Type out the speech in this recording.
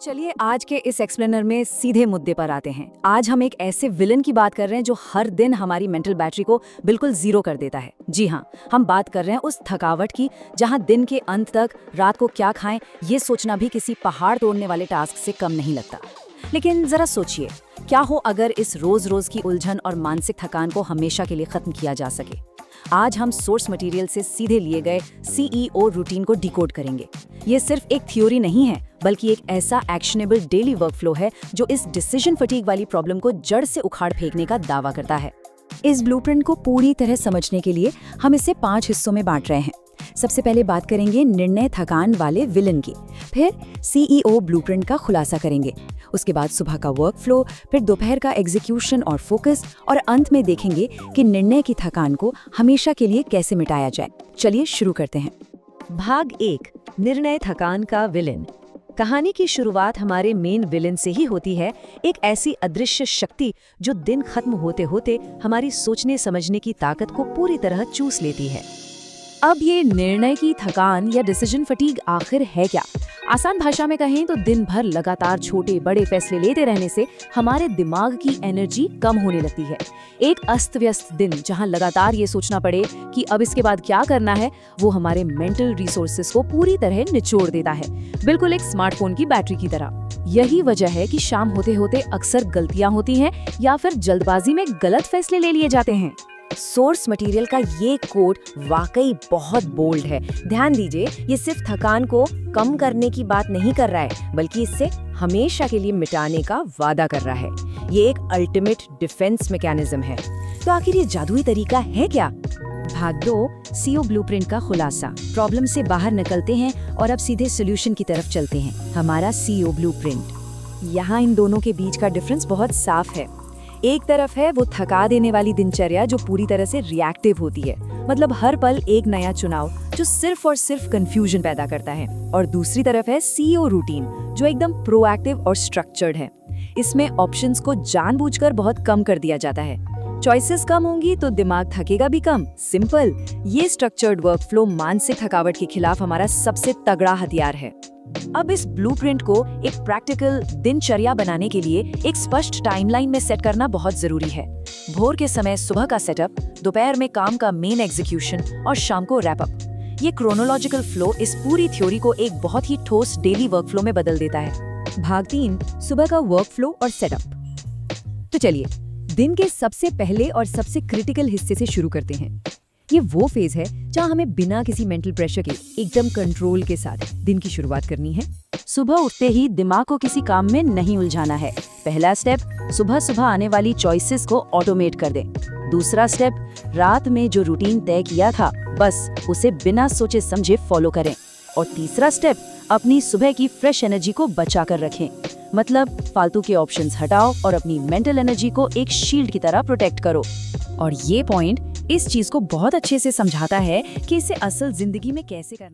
चलिए आज के इस एक्सप्लेनर में सीधे मुद्दे पर आते हैं। आज हम एक ऐसे विलन की बात कर रहे हैं जो हर दिन हमारी मेंटल बैटरी को बिल्कुल जीरो कर देता है। जी हाँ, हम बात कर रहे हैं उस थकावट की जहां दिन के अंत तक रात को क्या खाएं ये सोचना भी किसी पहाड़ तोड़ने वाले टास्क से कम नहीं लगता। लेकिन जरा सोचिए, क्या हो अगर इस रोज रोज की उलझन और मानसिक थकान को हमेशा के लिए खत्म किया जा सके। आज हम सोर्स मटेरियल से सीधे लिए गए CEO रूटीन को डिकोड करेंगे। ये सिर्फ एक थ्योरी नहीं है, बल्कि एक ऐसा एक्शनेबल डेली वर्कफ्लो है जो इस डिसीजन फटीग वाली प्रॉब्लम को जड़ से उखाड़ फेंकने का दावा करता है। इस ब्लूप्रिंट को पूरी तरह समझने के लिए हम इसे 5 हिस्सों में बांट रहे हैं। सबसे पहले बात करेंगे निर्णय थकान वाले विलन की, फिर CEO ब्लूप्रिंट का खुलासा करेंगे, उसके बाद सुबह का वर्कफ्लो, फिर दोपहर का एग्जीक्यूशन और फोकस, और अंत में देखेंगे कि निर्णय की थकान को हमेशा के लिए कैसे मिटाया जाए। चलिए शुरू करते हैं। भाग 1, निर्णय थकान का विलेन। कहानी की शुरुआत हमारे मेन विलेन से ही होती है, एक ऐसी अदृश्य शक्ति जो दिन खत्म होते होते हमारी सोचने समझने की ताकत को पूरी तरह चूस लेती है। अब ये निर्णय की थकान या डिसीजन फटीग आखिर है क्या? आसान भाषा में कहें तो दिन भर लगातार छोटे बड़े फैसले लेते रहने से हमारे दिमाग की एनर्जी कम होने लगती है। एक अस्त व्यस्त दिन जहां लगातार ये सोचना पड़े कि अब इसके बाद क्या करना है, वो हमारे मेंटल रिसोर्सेज को पूरी तरह निचोड़ देता है, बिल्कुल एक स्मार्टफोन की बैटरी की तरह। यही वजह है कि शाम होते होते अक्सर गलतियां होती हैं या फिर जल्दबाजी में गलत फैसले ले लिए जाते हैं। सोर्स मटेरियल का ये कोड वाकई बहुत बोल्ड है। ध्यान दीजिए, ये सिर्फ थकान को कम करने की बात नहीं कर रहा है, बल्कि इससे हमेशा के लिए मिटाने का वादा कर रहा है। ये एक अल्टीमेट डिफेंस मैकेनिज्म है। तो आखिर ये जादुई तरीका है क्या? भाग 2, CEO ब्लूप्रिंट का खुलासा। प्रॉब्लम से बाहर निकलते हैं और अब सीधे सोल्यूशन की तरफ चलते हैं। हमारा CEO ब्लूप्रिंट। यहाँ इन दोनों के बीच का डिफरेंस बहुत साफ है। एक तरफ है वो थका देने वाली दिनचर्या जो पूरी तरह से रिएक्टिव होती है, मतलब हर पल एक नया चुनाव जो सिर्फ और सिर्फ कंफ्यूजन पैदा करता है, और दूसरी तरफ है CEO रूटीन जो एकदम प्रोएक्टिव और स्ट्रक्चर्ड है। इसमें ऑप्शंस को जानबूझकर बहुत कम कर दिया जाता है। चॉइसेस कम होंगी तो दिमाग थकेगा भी कम। सिंपल, ये स्ट्रक्चर्ड वर्कफ्लो मानसिक थकावट के खिलाफ हमारा सबसे तगड़ा हथियार है। अब इस ब्लूप्रिंट को एक प्रैक्टिकल दिनचर्या बनाने के लिए एक स्पष्ट टाइमलाइन में सेट करना बहुत जरूरी है। भोर के समय सुबह का सेटअप, दोपहर में काम का मेन एग्जीक्यूशन और शाम को रैप अप। ये क्रोनोलॉजिकल फ्लो इस पूरी थ्योरी को एक बहुत ही ठोस डेली वर्कफ्लो में बदल देता है। भाग 3, सुबह का वर्कफ्लो और सेटअप। तो चलिए दिन के सबसे पहले और सबसे क्रिटिकल हिस्से से शुरू करते हैं। ये वो फेज है जहाँ हमें बिना किसी मेंटल प्रेशर के एकदम कंट्रोल के साथ दिन की शुरुआत करनी है। सुबह उठते ही दिमाग को किसी काम में नहीं उलझाना है। पहला स्टेप, सुबह सुबह आने वाली चॉइसेस को ऑटोमेट कर दें। दूसरा स्टेप, रात में जो रूटीन तय किया था बस उसे बिना सोचे समझे फॉलो करें। और तीसरा स्टेप, अपनी सुबह की फ्रेश एनर्जी को बचा कर रखें, मतलब फालतू के ऑप्शंस हटाओ और अपनी मेंटल एनर्जी को एक शील्ड की तरह प्रोटेक्ट करो। और ये पॉइंट इस चीज को बहुत अच्छे से समझाता है कि इसे असल जिंदगी में कैसे करना है।